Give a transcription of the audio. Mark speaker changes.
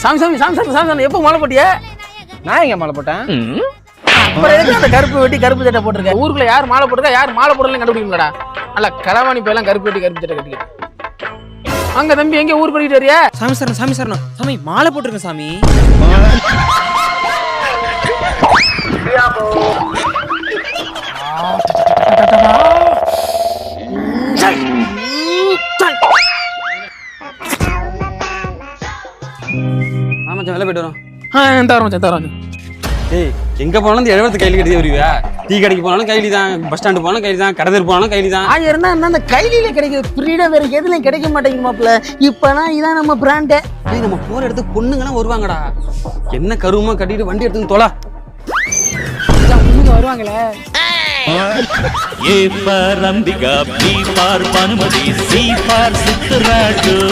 Speaker 1: சாமி எப்போ மாலை போட்டிய?
Speaker 2: நான் எங்க மாலை போட்டேன்?
Speaker 1: அப்புறம் எதுக்கு அந்த கருப்பு வெட்டி கருப்பு சட்டை போட்டிருக்க? ஊருக்குள்ள யார் மாலை போட்டிருக்கா யார் மாலை போடலாம் கண்டுபிடிக்கலடா. நல்ல களவாணி போயெல்லாம் கருப்பு வெட்டி கருப்பு சட்டை கட்டிக்கிட்டு. அங்க தம்பி எங்க ஊர் போயிட்டு வரியா?
Speaker 2: சாமி சாமி மாலை போட்டிருக்கேன் சாமி.
Speaker 3: மச்சான் வெளில போயிட்டு வரோம்.
Speaker 1: தரோம்.
Speaker 3: ஏய் எங்க போனாலும் இந்த எழுபத்து கையில கட்டி வருவியா? டீ கடைக்கு போனாலும் கைலி தான், பஸ் ஸ்டாண்டு போனாலும் கைலி தான், கடை போனாலும் கைலி தான்.
Speaker 1: ஆயிரம் தான் அந்த கைலியில கிடைக்குது. ஃப்ரீடம் வேற எதுலையும் கிடைக்க மாட்டேங்குது மாப்பிள்ள. இப்பனா இதான் நம்ம பிராண்டே.
Speaker 3: ஏய் நம்ம போற இடத்துக்கு பொண்ணுங்கலாம் வருவாங்கடா. என்ன கருவமா கட்டிட்டு வண்டி எடுத்துன்னு தொலை.
Speaker 1: பொண்ணுங்க வருவாங்களே.
Speaker 4: A for Ambika, B for Panumati, C for Sittaraju.